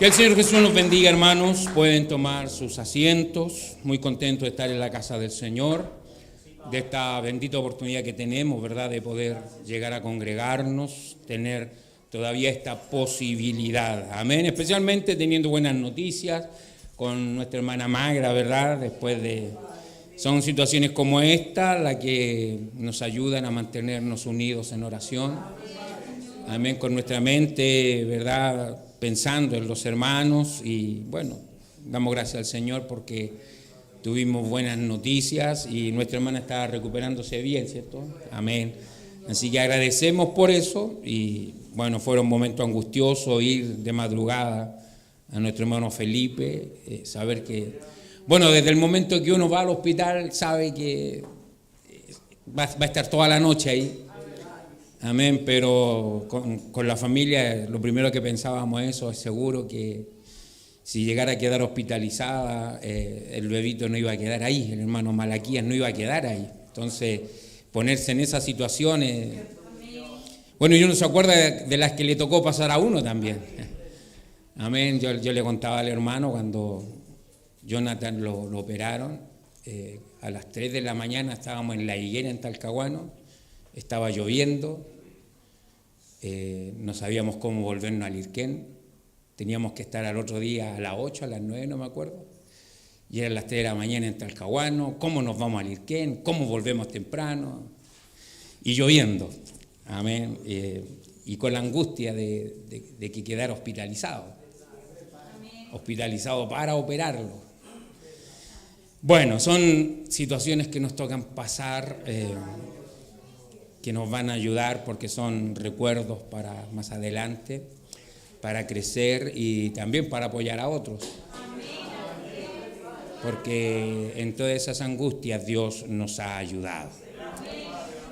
Que el Señor Jesús nos bendiga, hermanos. Pueden tomar sus asientos. Muy contento de estar en la casa del Señor, de esta bendita oportunidad que tenemos, ¿verdad?, de poder llegar a congregarnos, tener todavía esta posibilidad. Amén. Especialmente teniendo buenas noticias con nuestra hermana Magra, ¿verdad? Después de... Son situaciones como esta las que nos ayudan a mantenernos unidos en oración. Amén. Con nuestra mente, ¿verdad?, pensando en los hermanos, y bueno, damos gracias al Señor porque tuvimos buenas noticias y nuestra hermana está recuperándose bien, ¿cierto? Amén. Así que agradecemos por eso, y bueno, fueron momentos angustiosos ir de madrugada a nuestro hermano Felipe, saber que, bueno, desde el momento que uno va al hospital sabe que va a estar toda la noche ahí. Amén, pero con la familia lo primero que pensábamos eso, es seguro que si llegara a quedar hospitalizada, el bebito no iba a quedar ahí, el hermano Malaquías no iba a quedar ahí. Entonces, ponerse en esas situaciones, bueno, y uno se acuerda de las que le tocó pasar a uno también. Amén, yo le contaba al hermano cuando Jonathan lo operaron, a las 3 de la mañana estábamos en La Higuera, en Talcahuano. Estaba lloviendo, no sabíamos cómo volvernos a Lirquén, teníamos que estar al otro día a las 8, a las 9, no me acuerdo, y eran las 3 de la mañana en Talcahuano. ¿Cómo nos vamos a Lirquén? ¿Cómo volvemos temprano? Y lloviendo, amén, y con la angustia de que quedara hospitalizado para operarlo. Bueno, son situaciones que nos tocan pasar, que nos van a ayudar porque son recuerdos para más adelante, para crecer y también para apoyar a otros. Porque en todas esas angustias Dios nos ha ayudado.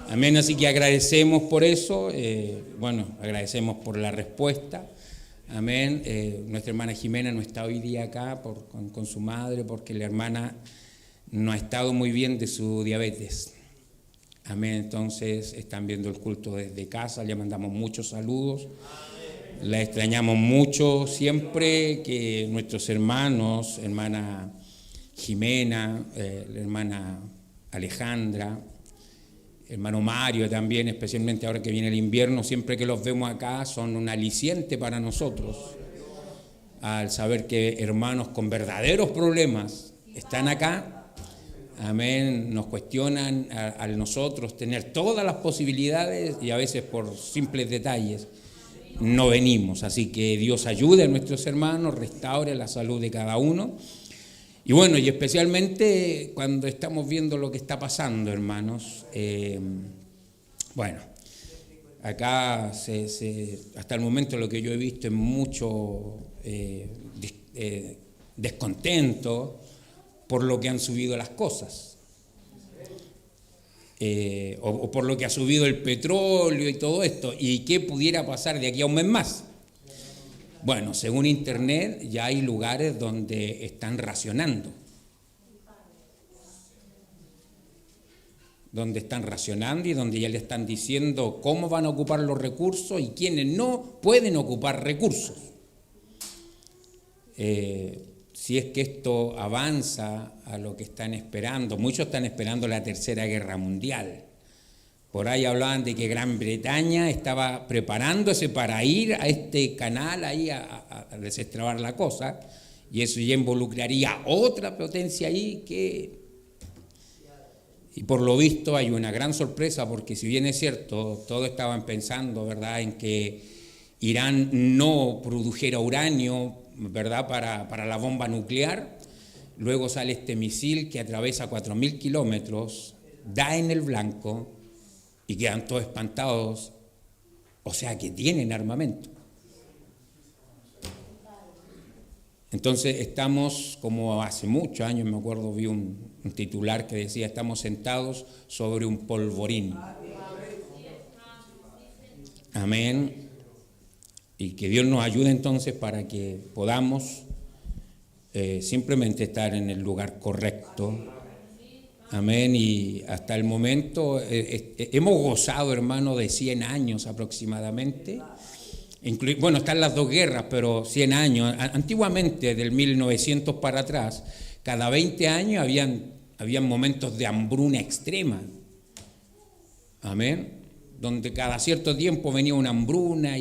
Amén, así que agradecemos por eso, agradecemos por la respuesta. Amén, nuestra hermana Jimena no está hoy día acá con su madre porque la hermana no ha estado muy bien de su diabetes. Amén, entonces están viendo el culto desde casa, le mandamos muchos saludos, la extrañamos mucho, siempre que nuestros hermanos, hermana Jimena, la hermana Alejandra, hermano Mario también, especialmente ahora que viene el invierno, siempre que los vemos acá son un aliciente para nosotros, al saber que hermanos con verdaderos problemas están acá. Amén, nos cuestionan a nosotros tener todas las posibilidades y a veces por simples detalles no venimos. Así que Dios ayude a nuestros hermanos, restaure la salud de cada uno. Y bueno, y especialmente cuando estamos viendo lo que está pasando, hermanos. Acá hasta el momento lo que yo he visto es mucho descontento por lo que han subido las cosas, o por lo que ha subido el petróleo y todo esto, y qué pudiera pasar de aquí a un mes más. Bueno, según internet ya hay lugares donde están racionando, y donde ya le están diciendo cómo van a ocupar los recursos y quiénes no pueden ocupar recursos. Si es que esto avanza a lo que están esperando, muchos están esperando la Tercera Guerra Mundial. Por ahí hablaban de que Gran Bretaña estaba preparándose para ir a este canal ahí a desestrabar la cosa, y eso ya involucraría otra potencia ahí y por lo visto hay una gran sorpresa, porque si bien es cierto, todos estaban pensando, ¿verdad?, en que Irán no produjera uranio, ¿verdad?, para la bomba nuclear. Luego sale este misil que atraviesa 4.000 kilómetros, da en el blanco y quedan todos espantados. O sea que tienen armamento. Entonces estamos, como hace muchos años, me acuerdo, vi un titular que decía: estamos sentados sobre un polvorín. Amén. Y que Dios nos ayude entonces para que podamos simplemente estar en el lugar correcto. Amén. Y hasta el momento hemos gozado, hermano, de 100 años aproximadamente Bueno, están las dos guerras, pero 100 años. Antiguamente, del 1900 para atrás, cada 20 años habían momentos de hambruna extrema. Amén. Donde cada cierto tiempo venía una hambruna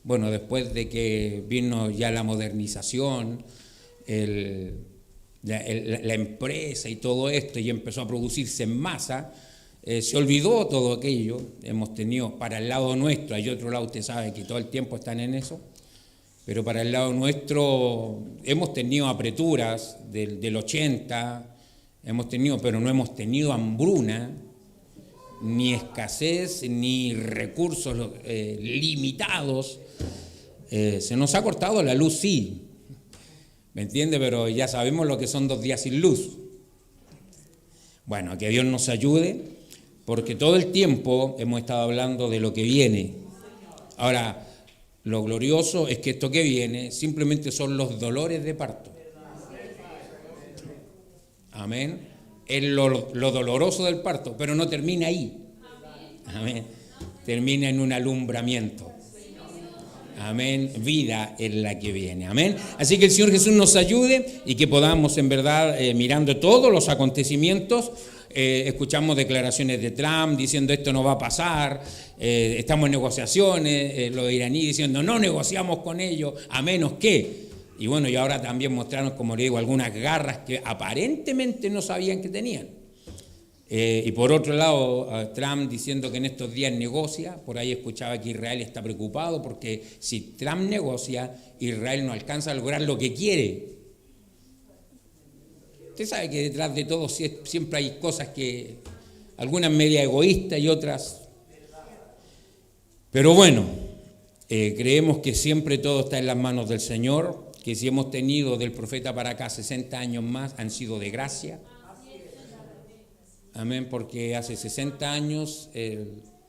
bueno, después de que vino ya la modernización, la empresa y todo esto, y empezó a producirse en masa, se olvidó todo aquello. Hemos tenido para el lado nuestro, hay otro lado, usted sabe que todo el tiempo están en eso, pero para el lado nuestro hemos tenido apreturas del 80, pero no hemos tenido hambruna, ni escasez, ni recursos limitados. Se nos ha cortado la luz, sí, ¿me entiende? Pero ya sabemos lo que son 2 días sin luz. Bueno, que Dios nos ayude, porque todo el tiempo hemos estado hablando de lo que viene. Ahora, lo glorioso es que esto que viene simplemente son los dolores de parto. Amén. Es lo doloroso del parto, pero no termina ahí. Amén. Termina en un alumbramiento. Amén. Vida es la que viene. Amén. Así que el Señor Jesús nos ayude y que podamos, en verdad, mirando todos los acontecimientos, escuchamos declaraciones de Trump diciendo esto no va a pasar, estamos en negociaciones, los iraníes diciendo no negociamos con ellos a menos que. Y bueno, y ahora también mostraron, como le digo, algunas garras que aparentemente no sabían que tenían. Y por otro lado, Trump diciendo que en estos días negocia. Por ahí escuchaba que Israel está preocupado porque si Trump negocia, Israel no alcanza a lograr lo que quiere. Usted sabe que detrás de todo siempre hay cosas que, algunas media egoístas y otras. Pero bueno, creemos que siempre todo está en las manos del Señor, que si hemos tenido del profeta para acá 60 años más, han sido de gracia. Amén, porque hace 60 años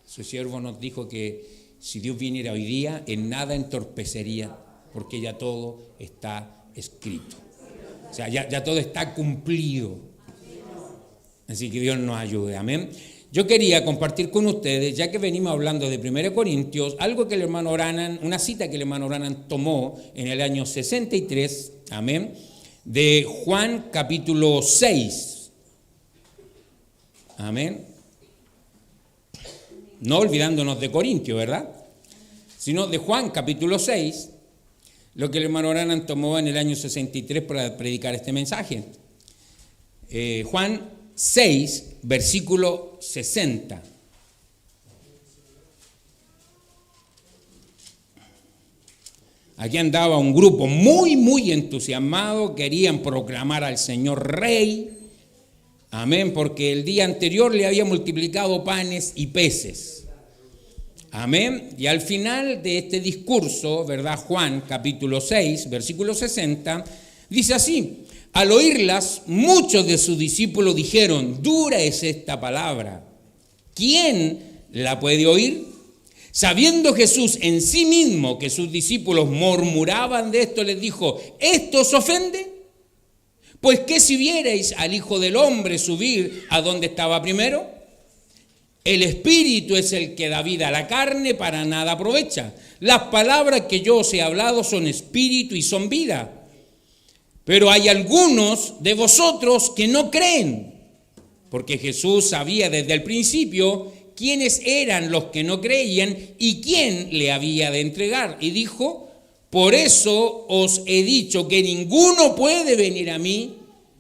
su siervo nos dijo que si Dios viniera hoy día, en nada entorpecería, porque ya todo está escrito. O sea, ya todo está cumplido. Así que Dios nos ayude, amén. Yo quería compartir con ustedes, ya que venimos hablando de 1 Corintios, algo que el hermano Branham, una cita que el hermano Branham tomó en el año 63, amén, de Juan capítulo 6. Amén. No olvidándonos de Corintios, ¿verdad? Sino de Juan capítulo 6, lo que el hermano Branham tomó en el año 63 para predicar este mensaje. Juan 6, versículo 60. Aquí andaba un grupo muy entusiasmado, querían proclamar al Señor Rey. Amén, porque el día anterior le había multiplicado panes y peces. Amén. Y al final de este discurso, ¿verdad? Juan capítulo 6, versículo 60, dice así: al oírlas, muchos de sus discípulos dijeron, dura es esta palabra, ¿quién la puede oír? Sabiendo Jesús en sí mismo que sus discípulos murmuraban de esto, les dijo, ¿esto os ofende? Pues que si vierais al Hijo del Hombre subir a donde estaba primero, el Espíritu es el que da vida a la carne, para nada aprovecha. Las palabras que yo os he hablado son espíritu y son vida. Pero hay algunos de vosotros que no creen, porque Jesús sabía desde el principio quiénes eran los que no creían y quién le había de entregar. Y dijo, por eso os he dicho que ninguno puede venir a mí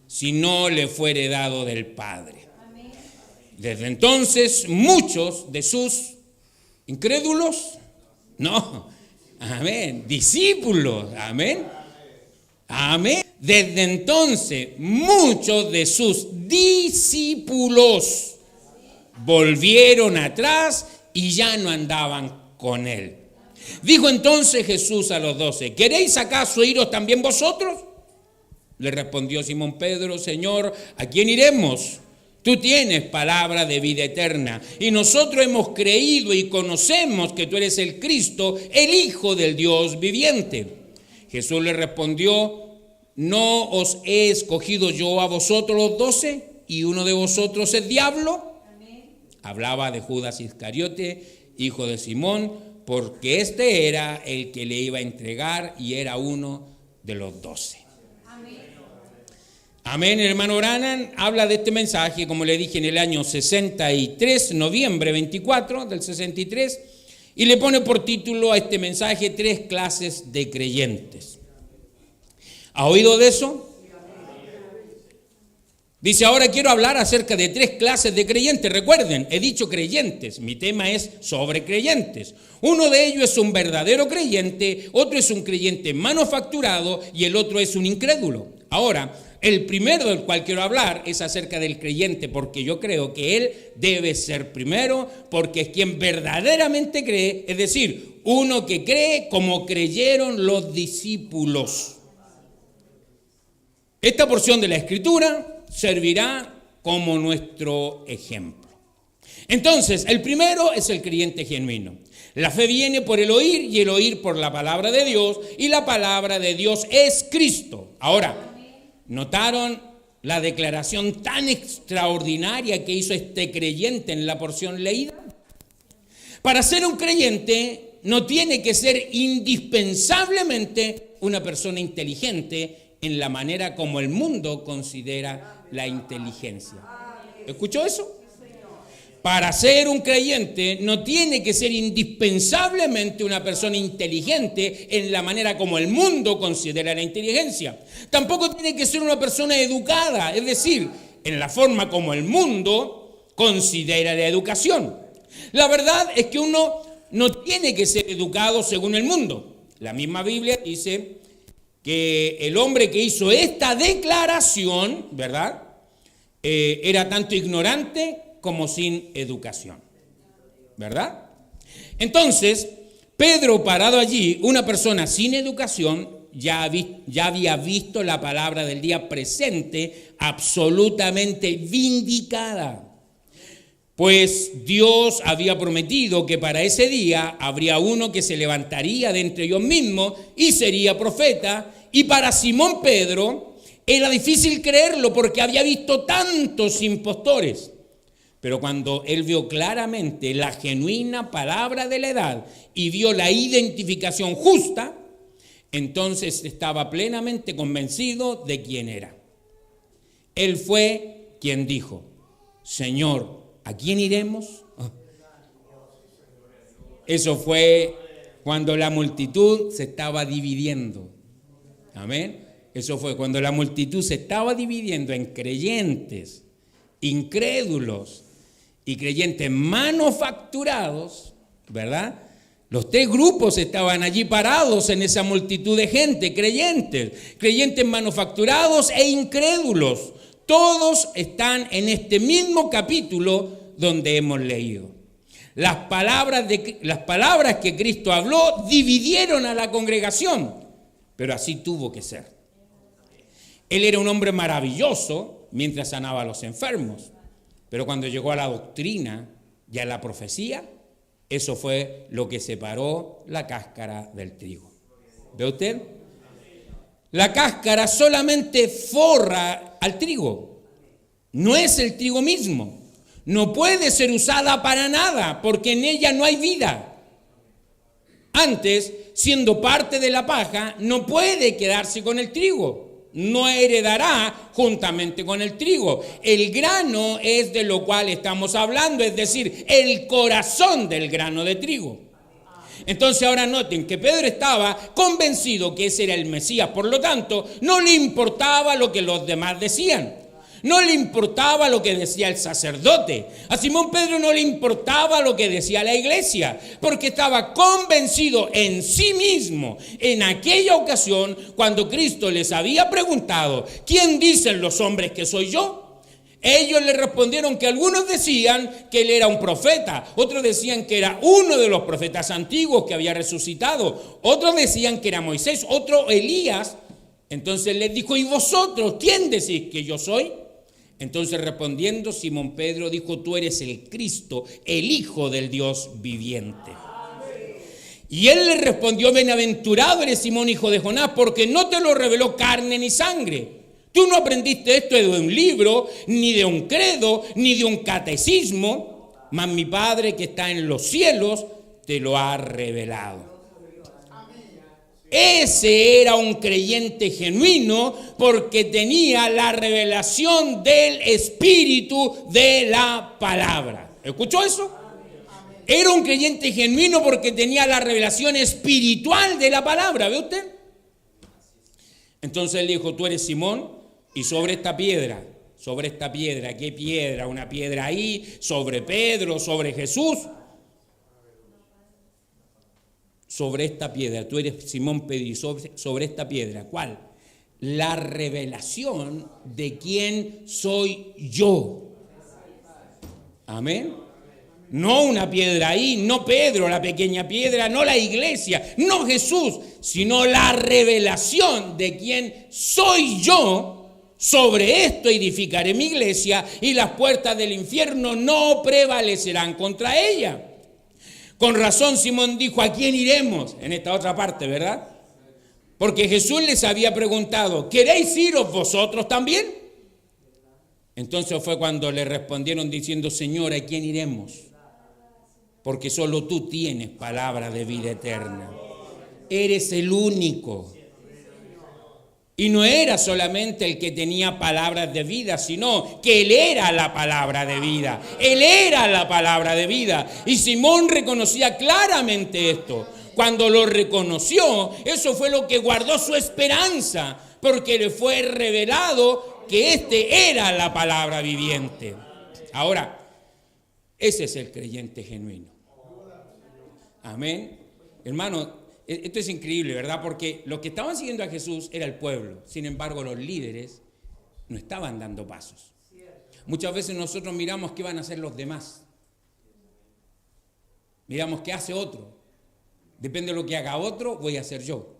si no le fuere dado del Padre. Amén. Desde entonces muchos de sus incrédulos, discípulos, amén. Desde entonces muchos de sus discípulos volvieron atrás y ya no andaban con él. Dijo entonces Jesús a los 12, ¿queréis acaso iros también vosotros? Le respondió Simón Pedro, Señor, ¿a quién iremos? Tú tienes palabra de vida eterna y nosotros hemos creído y conocemos que tú eres el Cristo, el Hijo del Dios viviente. Jesús le respondió, ¿no os he escogido yo a vosotros los 12 y uno de vosotros es diablo? Amén. Hablaba de Judas Iscariote, hijo de Simón, porque este era el que le iba a entregar y era uno de los 12. Amén. El hermano Branham habla de este mensaje, como le dije, en el año 63, noviembre 24 del 63, y le pone por título a este mensaje 3 clases de creyentes. ¿Ha oído de eso? Dice, ahora quiero hablar acerca de 3 clases de creyentes. Recuerden, he dicho creyentes, mi tema es sobre creyentes. Uno de ellos es un verdadero creyente, otro es un creyente manufacturado y el otro es un incrédulo. Ahora, el primero del cual quiero hablar es acerca del creyente, porque yo creo que él debe ser primero, porque es quien verdaderamente cree, es decir, uno que cree como creyeron los discípulos. Esta porción de la Escritura servirá como nuestro ejemplo. Entonces, el primero es el creyente genuino. La fe viene por el oír y el oír por la palabra de Dios, y la palabra de Dios es Cristo. Ahora, ¿notaron la declaración tan extraordinaria que hizo este creyente en la porción leída? Para ser un creyente no tiene que ser indispensablemente una persona inteligente en la manera como el mundo considera la inteligencia. ¿Escuchó eso? Para ser un creyente no tiene que ser indispensablemente una persona inteligente en la manera como el mundo considera la inteligencia. Tampoco tiene que ser una persona educada, es decir, en la forma como el mundo considera la educación. La verdad es que uno no tiene que ser educado según el mundo. La misma Biblia dice que el hombre que hizo esta declaración, ¿verdad?, era tanto ignorante como sin educación, ¿verdad? Entonces, Pedro, parado allí, una persona sin educación, ya había visto la palabra del día presente absolutamente vindicada. Pues Dios había prometido que para ese día habría uno que se levantaría de entre ellos mismos y sería profeta. Y para Simón Pedro era difícil creerlo porque había visto tantos impostores. Pero cuando él vio claramente la genuina palabra de la edad y vio la identificación justa, entonces estaba plenamente convencido de quién era. Él fue quien dijo, Señor, ¿a quién iremos? Eso fue cuando la multitud se estaba dividiendo. Amén. Eso fue cuando la multitud se estaba dividiendo en creyentes, incrédulos y creyentes manufacturados, ¿verdad? Los 3 grupos estaban allí parados en esa multitud de gente, creyentes manufacturados e incrédulos. Todos están en este mismo capítulo donde hemos leído. Las palabras que Cristo habló dividieron a la congregación, pero así tuvo que ser. Él era un hombre maravilloso mientras sanaba a los enfermos, pero cuando llegó a la doctrina y a la profecía, eso fue lo que separó la cáscara del trigo. ¿Ve usted? La cáscara solamente forra al trigo, no es el trigo mismo. No puede ser usada para nada porque en ella no hay vida. Antes, siendo parte de la paja, no puede quedarse con el trigo. No heredará juntamente con el trigo. El grano es de lo cual estamos hablando, es decir, el corazón del grano de trigo. Entonces ahora noten que Pedro estaba convencido que ese era el Mesías, por lo tanto, no le importaba lo que los demás decían. No le importaba lo que decía el sacerdote. A Simón Pedro no le importaba lo que decía la iglesia, porque estaba convencido en sí mismo. En aquella ocasión, cuando Cristo les había preguntado, ¿quién dicen los hombres que soy yo? Ellos le respondieron que algunos decían que él era un profeta, otros decían que era uno de los profetas antiguos que había resucitado, otros decían que era Moisés, otro Elías. Entonces les dijo, ¿y vosotros quién decís que yo soy? Entonces respondiendo Simón Pedro dijo, tú eres el Cristo, el Hijo del Dios viviente. Y él le respondió, bienaventurado eres Simón, hijo de Jonás, porque no te lo reveló carne ni sangre. Tú no aprendiste esto de un libro, ni de un credo, ni de un catecismo, mas mi Padre que está en los cielos te lo ha revelado. Ese era un creyente genuino porque tenía la revelación del Espíritu de la palabra. ¿Escuchó eso? Era un creyente genuino porque tenía la revelación espiritual de la palabra. ¿Ve usted? Entonces él dijo, tú eres Simón, y sobre esta piedra, ¿qué piedra? Una piedra ahí, sobre Pedro, sobre Jesús. Sobre esta piedra, tú eres Simón Pedro, y sobre esta piedra, ¿cuál? La revelación de quién soy yo. Amén. No una piedra ahí, no Pedro, la pequeña piedra, no la iglesia, no Jesús, sino la revelación de quién soy yo. Sobre esto edificaré mi iglesia y las puertas del infierno no prevalecerán contra ella. Con razón Simón dijo, ¿a quién iremos? En esta otra parte, ¿verdad? Porque Jesús les había preguntado, ¿queréis iros vosotros también? Entonces fue cuando le respondieron diciendo, Señor, ¿a quién iremos? Porque solo tú tienes palabra de vida eterna. Eres el único. Y no era solamente el que tenía palabras de vida, sino que Él era la palabra de vida. Él era la palabra de vida. Y Simón reconocía claramente esto. Cuando lo reconoció, eso fue lo que guardó su esperanza, porque le fue revelado que este era la palabra viviente. Ahora, ese es el creyente genuino. Amén. Hermano, esto es increíble, ¿verdad? Porque los que estaban siguiendo a Jesús era el pueblo. Sin embargo, los líderes no estaban dando pasos. Muchas veces nosotros miramos qué van a hacer los demás. Miramos qué hace otro. Depende de lo que haga otro, voy a hacer yo.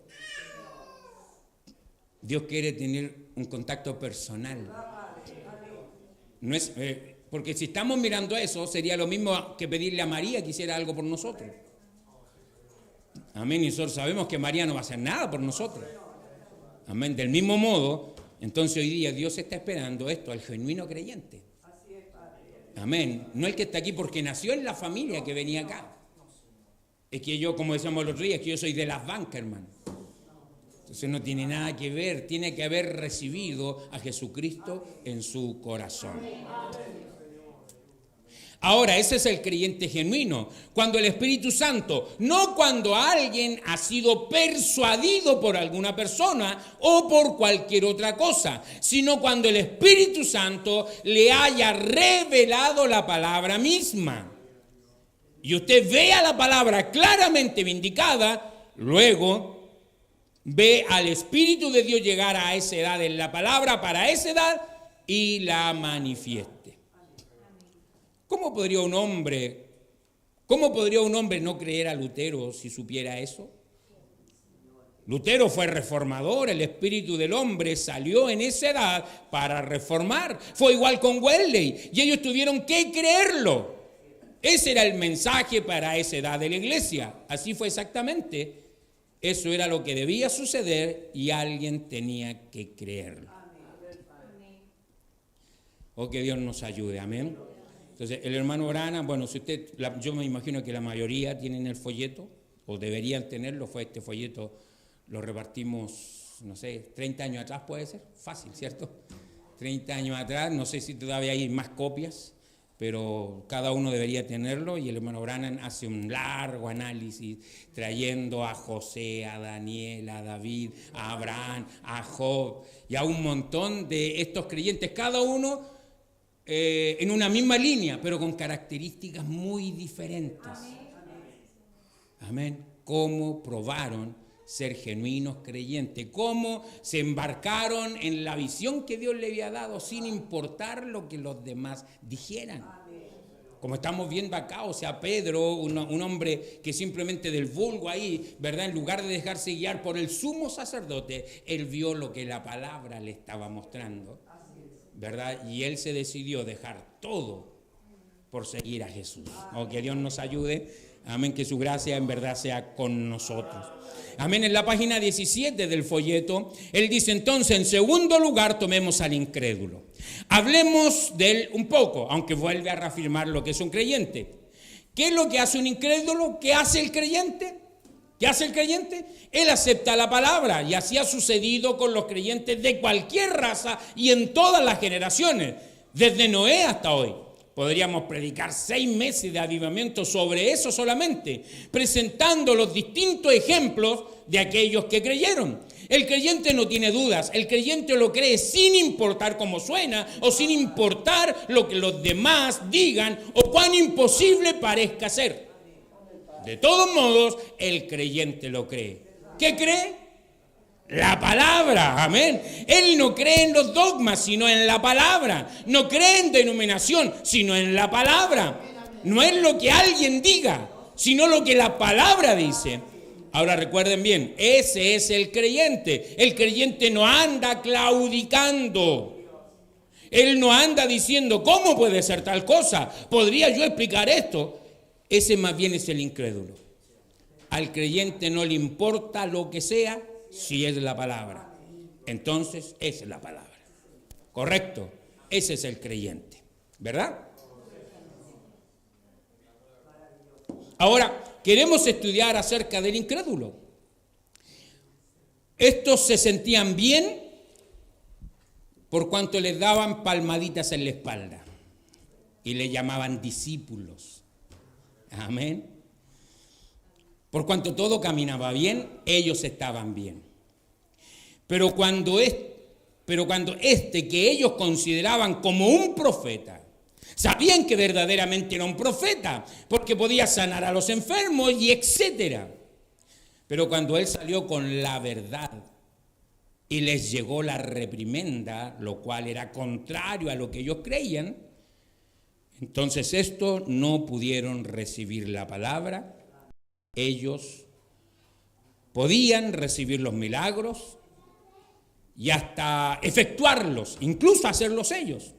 Dios quiere tener un contacto personal. No es, porque si estamos mirando eso, sería lo mismo que pedirle a María que hiciera algo por nosotros. Amén, y nosotros sabemos que María no va a hacer nada por nosotros. Amén, del mismo modo, entonces hoy día Dios está esperando esto al genuino creyente. Amén, no el que está aquí porque nació en la familia que venía acá. Es que yo, como decíamos el otro día, es que yo soy de las bancas, hermano. Entonces no tiene nada que ver, tiene que haber recibido a Jesucristo en su corazón. Ahora, ese es el creyente genuino, cuando el Espíritu Santo, no cuando alguien ha sido persuadido por alguna persona o por cualquier otra cosa, sino cuando el Espíritu Santo le haya revelado la palabra misma. Y usted vea la palabra claramente vindicada, luego ve al Espíritu de Dios llegar a esa edad en la palabra para esa edad y la manifieste. ¿Cómo podría un hombre no creer a Lutero si supiera eso? Lutero fue reformador, el espíritu del hombre salió en esa edad para reformar. Fue igual con Wesley y ellos tuvieron que creerlo. Ese era el mensaje para esa edad de la iglesia. Así fue exactamente. Eso era lo que debía suceder y alguien tenía que creerlo. Oh, que Dios nos ayude, amén. Entonces, el hermano Branham, bueno, si usted, yo me imagino que la mayoría tienen el folleto, o deberían tenerlo, fue este folleto, lo repartimos, no sé, 30 años atrás puede ser, fácil, ¿cierto? 30 años atrás, no sé si todavía hay más copias, pero cada uno debería tenerlo, y el hermano Branham hace un largo análisis, trayendo a José, a Daniel, a David, a Abraham, a Job, y a un montón de estos creyentes, cada uno en una misma línea, pero con características muy diferentes. Amén. Cómo probaron ser genuinos creyentes, cómo se embarcaron en la visión que Dios le había dado sin importar lo que los demás dijeran. Como estamos viendo acá, o sea, Pedro, un hombre que simplemente del vulgo ahí, ¿verdad? En lugar de dejarse guiar por el sumo sacerdote, él vio lo que la palabra le estaba mostrando, ¿verdad? Y él se decidió dejar todo por seguir a Jesús. Oh, que Dios nos ayude. Amén, que su gracia en verdad sea con nosotros. Amén, en la página 17 del folleto, él dice entonces, en segundo lugar, tomemos al incrédulo. Hablemos de él un poco, aunque vuelve a reafirmar lo que es un creyente. ¿Qué es lo que hace un incrédulo? ¿Qué hace el creyente? ¿Qué hace el creyente? Él acepta la palabra, y así ha sucedido con los creyentes de cualquier raza y en todas las generaciones, desde Noé hasta hoy. Podríamos predicar 6 meses de avivamiento sobre eso solamente, presentando los distintos ejemplos de aquellos que creyeron. El creyente no tiene dudas, el creyente lo cree sin importar cómo suena o sin importar lo que los demás digan o cuán imposible parezca ser. De todos modos, el creyente lo cree. ¿Qué cree? La palabra, amén. Él no cree en los dogmas, sino en la palabra. No cree en denominación, sino en la palabra. No es lo que alguien diga, sino lo que la palabra dice. Ahora recuerden bien, ese es el creyente. El creyente no anda claudicando. Él no anda diciendo, ¿cómo puede ser tal cosa? ¿Podría yo explicar esto? Ese más bien es el incrédulo. Al creyente no le importa lo que sea, si es la palabra. Entonces, esa es la palabra. Correcto. Ese es el creyente. ¿Verdad? Ahora, queremos estudiar acerca del incrédulo. Estos se sentían bien por cuanto les daban palmaditas en la espalda y le llamaban discípulos. Amén. Por cuanto todo caminaba bien, ellos estaban bien. Pero cuando este que ellos consideraban como un profeta, sabían que verdaderamente era un profeta, porque podía sanar a los enfermos y etcétera. Pero cuando él salió con la verdad y les llegó la reprimenda, lo cual era contrario a lo que ellos creían, entonces estos no pudieron recibir la palabra. Ellos podían recibir los milagros y hasta efectuarlos, incluso hacerlos ellos.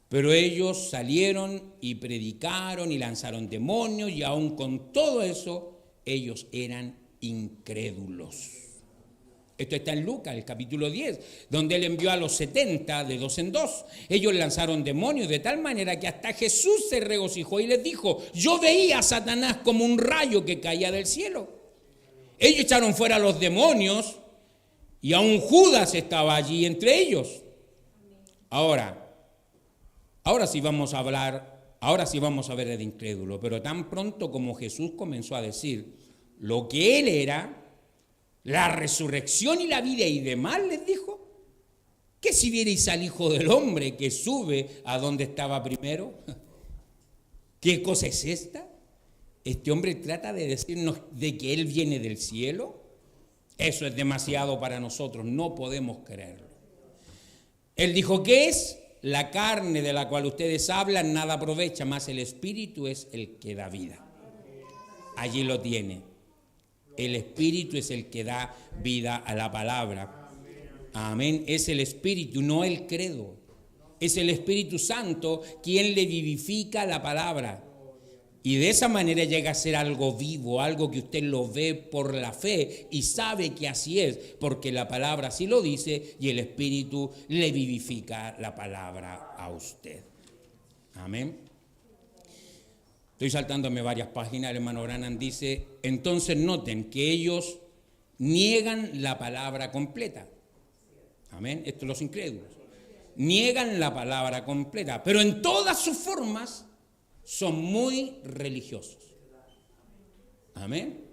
Pero ellos salieron y predicaron y lanzaron demonios, y aún con todo eso, ellos eran incrédulos. Esto está en Lucas, el capítulo 10, donde él envió a los 70 de 2 en 2. Ellos lanzaron demonios de tal manera que hasta Jesús se regocijó y les dijo: yo veía a Satanás como un rayo que caía del cielo. Ellos echaron fuera a los demonios y aún Judas estaba allí entre ellos. Ahora sí vamos a ver el incrédulo, pero tan pronto como Jesús comenzó a decir lo que él era, la resurrección y la vida y demás, les dijo: ¿qué si vierais al Hijo del Hombre que sube a donde estaba primero? ¿Qué cosa es esta? Este hombre trata de decirnos de que él viene del cielo. Eso es demasiado para nosotros, no podemos creerlo. Él dijo: ¿qué es? La carne de la cual ustedes hablan nada aprovecha, más el Espíritu es el que da vida. Allí lo tiene. El Espíritu es el que da vida a la palabra. Amén. Es el Espíritu, no el credo. Es el Espíritu Santo quien le vivifica la palabra. Y de esa manera llega a ser algo vivo, algo que usted lo ve por la fe y sabe que así es, porque la palabra así lo dice y el Espíritu le vivifica la palabra a usted. Amén. Estoy saltándome varias páginas. El hermano Branham dice: entonces noten que ellos niegan la palabra completa. Amén. Esto es los incrédulos. Niegan la palabra completa, pero en todas sus formas son muy religiosos. Amén.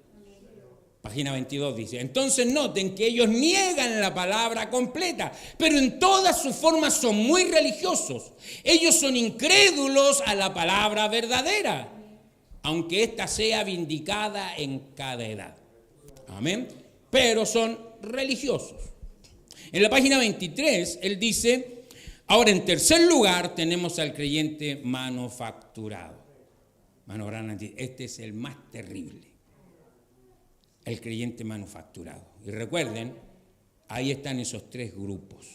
Página 22 dice: entonces noten que ellos niegan la palabra completa, pero en todas sus formas son muy religiosos. Ellos son incrédulos a la palabra verdadera, aunque ésta sea vindicada en cada edad. Amén. Pero son religiosos. En la página 23, él dice: ahora, en tercer lugar, tenemos al creyente manufacturado. Hermano Branham dice: este es el más terrible. El creyente manufacturado. Y recuerden, ahí están esos 3 grupos.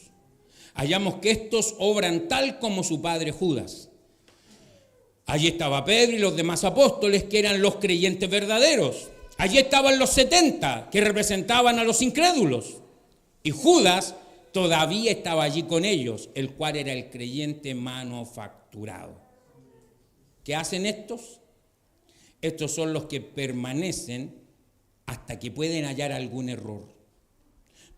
Hallamos que estos obran tal como su padre Judas. Allí estaba Pedro y los demás apóstoles, que eran los creyentes verdaderos. Allí estaban los 70, que representaban a los incrédulos. Y Judas todavía estaba allí con ellos, el cual era el creyente manufacturado. ¿Qué hacen estos? Estos son los que permanecen hasta que pueden hallar algún error.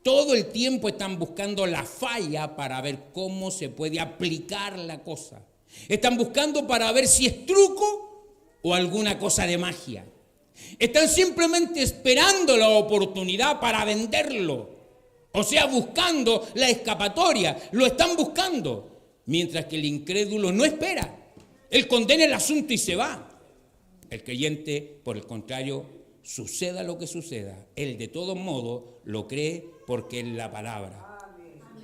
Todo el tiempo están buscando la falla para ver cómo se puede aplicar la cosa. Están buscando para ver si es truco o alguna cosa de magia. Están simplemente esperando la oportunidad para venderlo. O sea, buscando la escapatoria. Lo están buscando. Mientras que el incrédulo no espera. Él condena el asunto y se va. El creyente, por el contrario, suceda lo que suceda, él de todos modos lo cree porque es la palabra.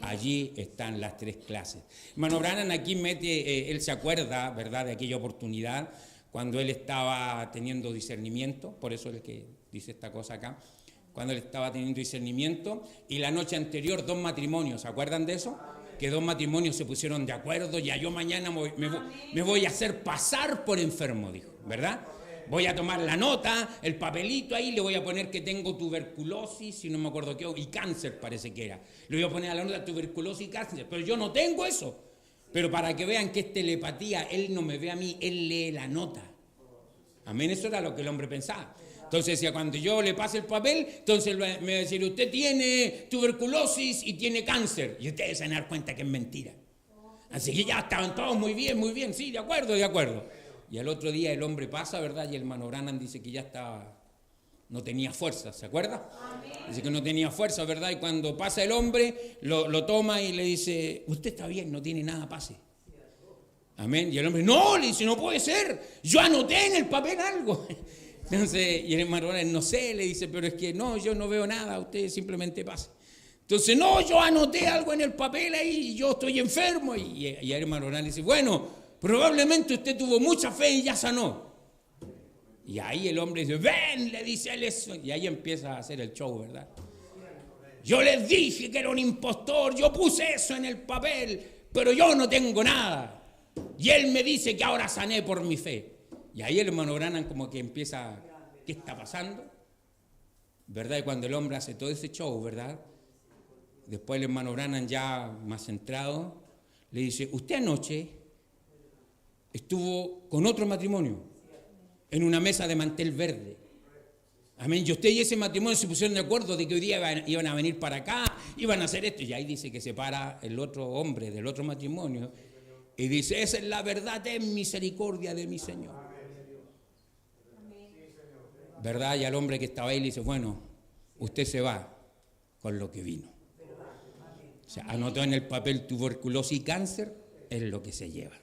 Allí están las tres clases. Hermano Branham aquí mete, él se acuerda, ¿verdad?, de aquella oportunidad cuando él estaba teniendo discernimiento, por eso es el que dice esta cosa acá, cuando él estaba teniendo discernimiento y la noche anterior 2 matrimonios, ¿se acuerdan de eso? Que 2 matrimonios se pusieron de acuerdo, ya yo mañana me voy a hacer pasar por enfermo, dijo, ¿verdad? Voy a tomar la nota, el papelito ahí, le voy a poner que tengo tuberculosis, si no me acuerdo qué, y cáncer parece que era. Le voy a poner a la nota tuberculosis y cáncer, pero yo no tengo eso. Pero para que vean que es telepatía, él no me ve a mí, él lee la nota. Amén, eso era lo que el hombre pensaba. Entonces decía, cuando yo le pase el papel, entonces me va a decir, usted tiene tuberculosis y tiene cáncer. Y ustedes se van a dar cuenta que es mentira. Así que ya estaban todos muy bien, sí, de acuerdo, de acuerdo. Y al otro día el hombre pasa, ¿verdad? Y el hermano Branham dice que ya estaba, no tenía fuerza, ¿se acuerda? Dice que no tenía fuerza, ¿verdad? Y cuando pasa el hombre, lo toma y le dice, usted está bien, no tiene nada, pase. Amén. Y el hombre, no, le dice, no puede ser, yo anoté en el papel algo. Entonces, y el hermano Branham, no sé, le dice, pero es que no, yo no veo nada, usted simplemente pase. Entonces, no, yo anoté algo en el papel ahí, y yo estoy enfermo. Y el hermano Branham dice, bueno, probablemente usted tuvo mucha fe y ya sanó. Y ahí el hombre dice, ven, le dice él eso. Y ahí empieza a hacer el show, ¿verdad? Yo les dije que era un impostor, yo puse eso en el papel, pero yo no tengo nada. Y él me dice que ahora sané por mi fe. Y ahí el hermano Branham como que empieza, ¿qué está pasando? ¿Verdad? Y cuando el hombre hace todo ese show, ¿verdad? Después el hermano Branham ya más centrado, le dice, usted anoche estuvo con otro matrimonio en una mesa de mantel verde. Amén. Y usted y ese matrimonio se pusieron de acuerdo de que hoy día iban a venir para acá, iban a hacer esto. Y ahí dice que se para el otro hombre del otro matrimonio y dice, esa es la verdad, ten misericordia de mi Señor. ¿Verdad? Y al hombre que estaba ahí le dice, bueno, usted se va con lo que vino. O sea, anotó en el papel tuberculosis y cáncer, es lo que se lleva.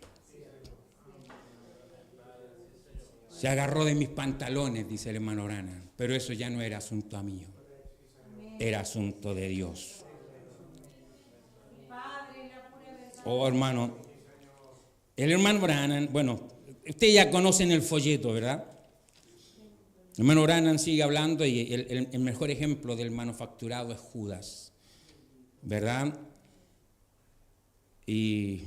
Se agarró de mis pantalones, dice el hermano Branham, pero eso ya no era asunto mío, era asunto de Dios. Oh, hermano, el hermano Branham, bueno, ustedes ya conocen el folleto, ¿verdad? El hermano Branham sigue hablando y el mejor ejemplo del manufacturado es Judas, ¿verdad? Y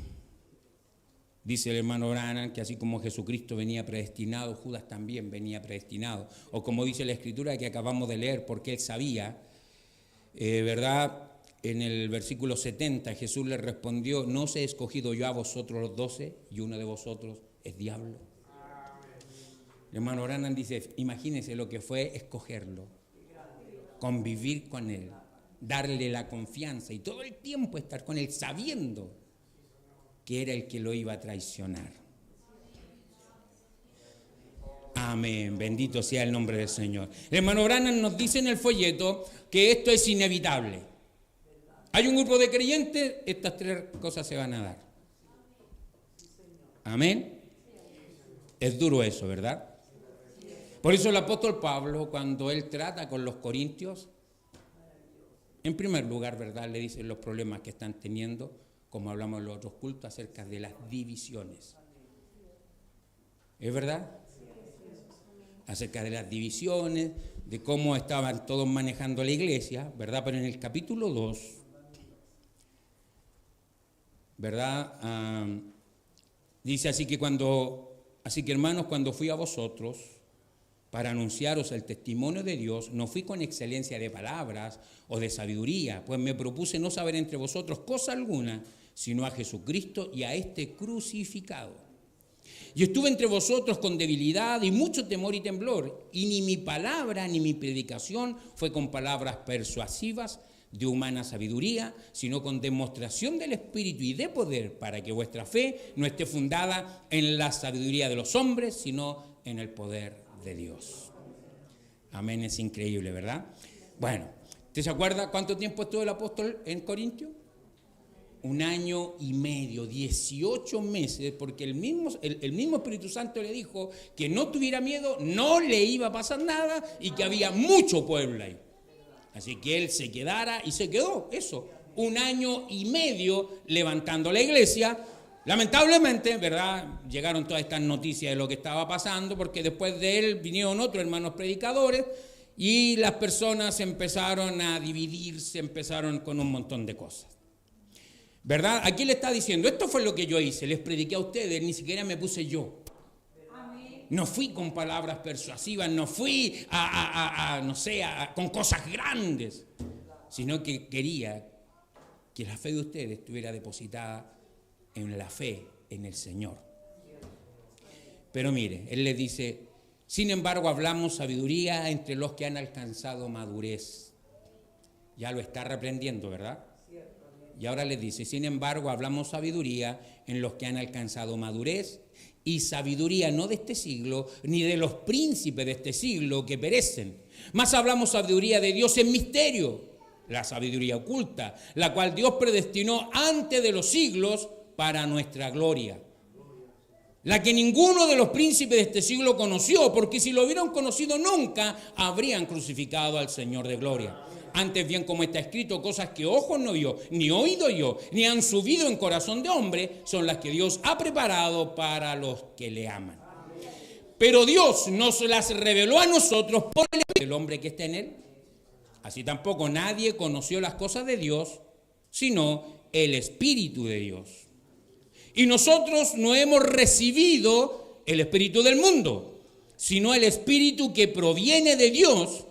dice el hermano Branham que así como Jesucristo venía predestinado, Judas también venía predestinado. O como dice la Escritura que acabamos de leer, porque él sabía, ¿verdad? En el versículo 70 Jesús le respondió, ¿no os he escogido yo a vosotros los 12 y uno de vosotros es diablo? El hermano Branham dice, imagínense lo que fue escogerlo, convivir con él, darle la confianza y todo el tiempo estar con él sabiendo que era el que lo iba a traicionar. Amén, bendito sea el nombre del Señor. El hermano Branham nos dice en el folleto que esto es inevitable. Hay un grupo de creyentes, estas tres cosas se van a dar. Amén. Es duro eso, ¿verdad? Por eso el apóstol Pablo, cuando él trata con los corintios, en primer lugar, ¿verdad?, le dice los problemas que están teniendo, como hablamos en los otros cultos, acerca de las divisiones. ¿Es verdad? Acerca de las divisiones, de cómo estaban todos manejando la iglesia, ¿verdad? Pero en el capítulo 2, ¿verdad? Dice así que hermanos, cuando fui a vosotros para anunciaros el testimonio de Dios, no fui con excelencia de palabras o de sabiduría, pues me propuse no saber entre vosotros cosa alguna, sino a Jesucristo y a este crucificado. Y estuve entre vosotros con debilidad y mucho temor y temblor, y ni mi palabra ni mi predicación fue con palabras persuasivas de humana sabiduría, sino con demostración del Espíritu y de poder, para que vuestra fe no esté fundada en la sabiduría de los hombres, sino en el poder de Dios. Amén, es increíble, ¿verdad? Bueno, ¿usted se acuerda cuánto tiempo estuvo el apóstol en Corintio? 1 año y medio, 18 meses, porque el mismo Espíritu Santo le dijo que no tuviera miedo, no le iba a pasar nada y que había mucho pueblo ahí. Así que él se quedara y se quedó, eso, 1 año y medio levantando la iglesia. Lamentablemente, ¿verdad? Llegaron todas estas noticias de lo que estaba pasando, porque después de él vinieron otros hermanos predicadores y las personas empezaron a dividirse, empezaron con un montón de cosas. ¿Verdad? Aquí le está diciendo, esto fue lo que yo hice, les prediqué a ustedes, ni siquiera me puse yo. Amén. No fui con palabras persuasivas, no fui con cosas grandes, sino que quería que la fe de ustedes estuviera depositada en la fe en el Señor. Pero mire, él les dice, sin embargo hablamos sabiduría entre los que han alcanzado madurez. Ya lo está reprendiendo, ¿verdad? Y ahora les dice, sin embargo, hablamos sabiduría en los que han alcanzado madurez, y sabiduría no de este siglo, ni de los príncipes de este siglo que perecen. Más hablamos sabiduría de Dios en misterio, la sabiduría oculta, la cual Dios predestinó antes de los siglos para nuestra gloria. La que ninguno de los príncipes de este siglo conoció, porque si lo hubieran conocido nunca, habrían crucificado al Señor de gloria. Antes bien, como está escrito, cosas que ojo no vio, ni oído yo, ni han subido en corazón de hombre, son las que Dios ha preparado para los que le aman. Pero Dios nos las reveló a nosotros por el hombre que está en él. Así tampoco nadie conoció las cosas de Dios, sino el Espíritu de Dios. Y nosotros no hemos recibido el espíritu del mundo, sino el Espíritu que proviene de Dios,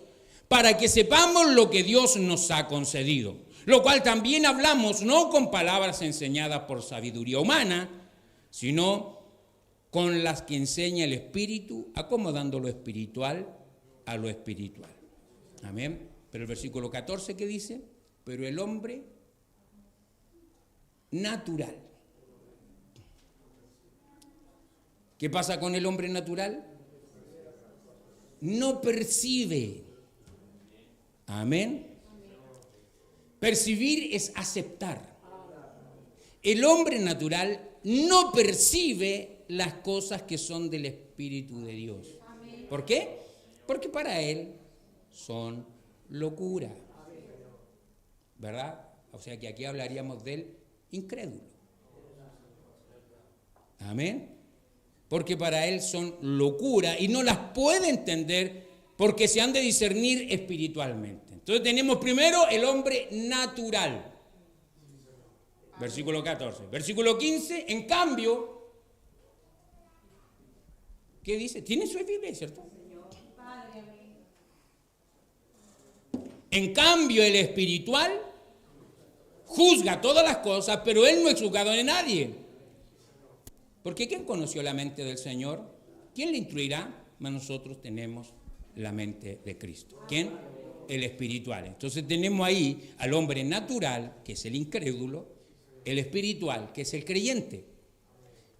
para que sepamos lo que Dios nos ha concedido. Lo cual también hablamos no con palabras enseñadas por sabiduría humana, sino con las que enseña el Espíritu, acomodando lo espiritual a lo espiritual. Amén. Pero el versículo 14, ¿qué dice? Pero el hombre natural. ¿Qué pasa con el hombre natural? No percibe. Amén. Percibir es aceptar. El hombre natural no percibe las cosas que son del Espíritu de Dios. ¿Por qué? Porque para él son locura. ¿Verdad? O sea que aquí hablaríamos del incrédulo. Amén. Porque para él son locura y no las puede entender porque se han de discernir espiritualmente. Entonces tenemos primero el hombre natural. Versículo 14. Versículo 15, en cambio, ¿qué dice? Tiene su Biblia, ¿cierto? En cambio, el espiritual juzga todas las cosas, pero él no es juzgado de nadie. Porque ¿quién conoció la mente del Señor? ¿Quién le instruirá? Mas nosotros tenemos la mente de Cristo. ¿Quién? El espiritual. Entonces tenemos ahí al hombre natural, que es el incrédulo, el espiritual, que es el creyente.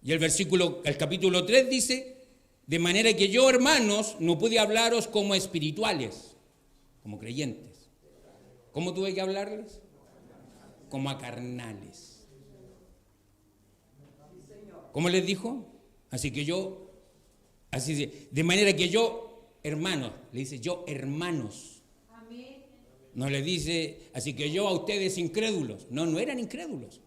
Y el capítulo 3 dice, de manera que yo, hermanos, no pude hablaros como espirituales, como creyentes. ¿Cómo tuve que hablarles? Como a carnales. ¿Cómo les dijo? De manera que yo, hermanos, le dice yo, hermanos. Amén. No le dice, así que yo a ustedes incrédulos. No eran incrédulos.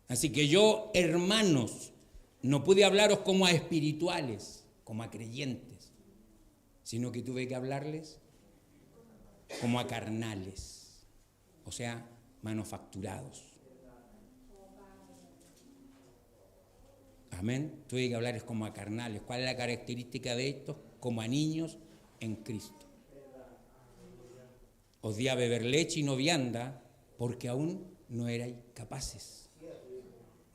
Así que yo, hermanos, no pude hablaros como a espirituales, como a creyentes, sino que tuve que hablarles como a carnales, o sea, manufacturados. Amén. Tuve que hablarles como a carnales. ¿Cuál es la característica de estos? Como a niños en Cristo. Os di a beber leche y no vianda, porque aún no erais capaces.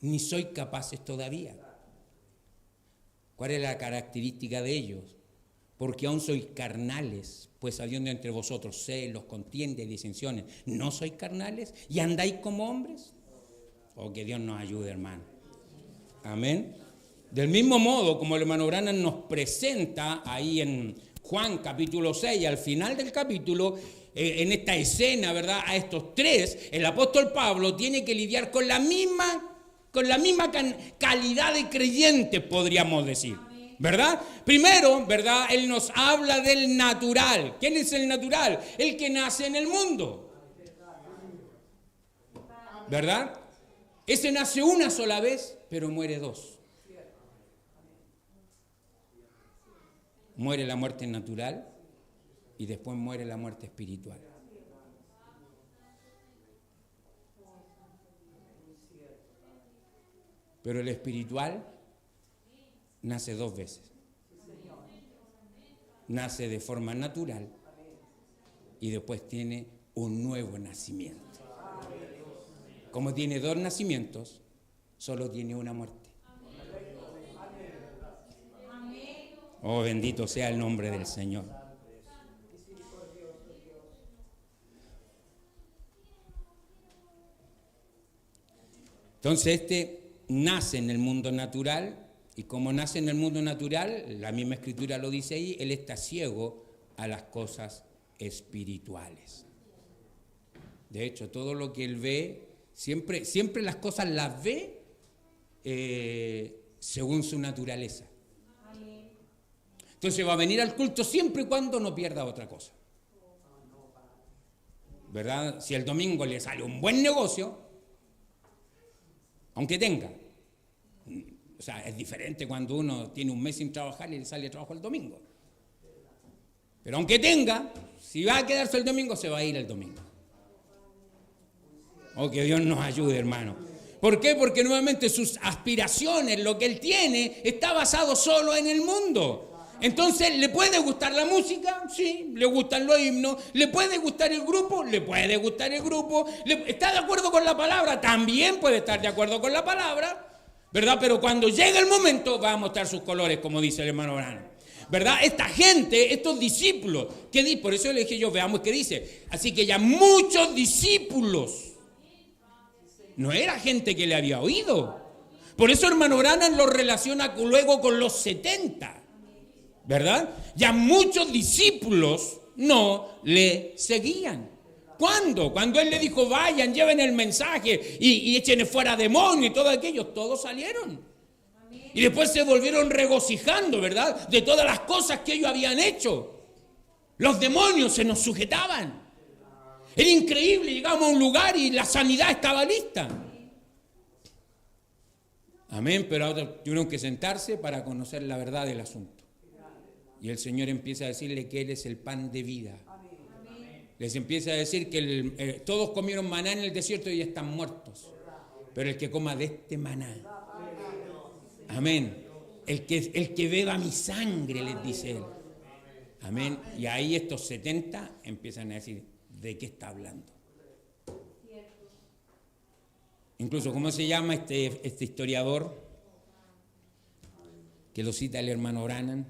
ni soy capaces todavía. ¿Cuál es la característica de ellos? Porque aún sois carnales, pues habiendo entre vosotros celos, contiendas y disensiones, ¿no sois carnales y andáis como hombres? Oh, que Dios nos ayude, hermano. Amén. Del mismo modo, como el hermano Branham nos presenta ahí en Juan capítulo 6, al final del capítulo, en esta escena, ¿verdad? A estos tres, el apóstol Pablo tiene que lidiar con la misma calidad de creyentes, podríamos decir, ¿verdad? Primero, ¿verdad? Él nos habla del natural. ¿Quién es el natural? El que nace en el mundo, ¿verdad? Ese nace una sola vez, pero muere dos. Muere la muerte natural y después muere la muerte espiritual. Pero el espiritual nace dos veces. Nace de forma natural y después tiene un nuevo nacimiento. Como tiene dos nacimientos, solo tiene una muerte. Oh, bendito sea el nombre del Señor. Entonces nace en el mundo natural, y como nace en el mundo natural, la misma Escritura lo dice ahí, él está ciego a las cosas espirituales. De hecho, todo lo que él ve, siempre las cosas las ve según su naturaleza. Entonces va a venir al culto siempre y cuando no pierda otra cosa. ¿Verdad? Si el domingo le sale un buen negocio, aunque tenga. O sea, es diferente cuando uno tiene un mes sin trabajar y le sale trabajo el domingo. Pero aunque tenga, si va a quedarse el domingo, se va a ir el domingo. Oh, que Dios nos ayude, hermano. ¿Por qué? Porque nuevamente sus aspiraciones, lo que él tiene, está basado solo en el mundo. Entonces, ¿le puede gustar la música? Sí, le gustan los himnos. ¿Le puede gustar el grupo? Le puede gustar el grupo. ¿Está de acuerdo con la palabra? También puede estar de acuerdo con la palabra, ¿verdad? Pero cuando llega el momento, va a mostrar sus colores, como dice el hermano Branham, ¿verdad? Esta gente, estos discípulos, por eso le dije yo, veamos qué dice. Así que ya muchos discípulos, no era gente que le había oído. Por eso hermano Branham lo relaciona luego con los 70. ¿Verdad? Ya muchos discípulos no le seguían. ¿Cuándo? Cuando él le dijo, vayan, lleven el mensaje y echen fuera demonios y todo aquello, todos salieron. Amén. Y después se volvieron regocijando, ¿verdad? De todas las cosas que ellos habían hecho. Los demonios se nos sujetaban. Era increíble, llegamos a un lugar y la sanidad estaba lista. Amén, pero ahora tuvieron que sentarse para conocer la verdad del asunto. Y el Señor empieza a decirle que Él es el pan de vida. Amén. Les empieza a decir que todos comieron maná en el desierto y ya están muertos. Pero el que coma de este maná, amén, el que beba mi sangre, les dice Él. Amén. Y ahí estos 70 empiezan a decir, ¿de qué está hablando? Incluso, ¿cómo se llama este historiador? Que lo cita el hermano Branham.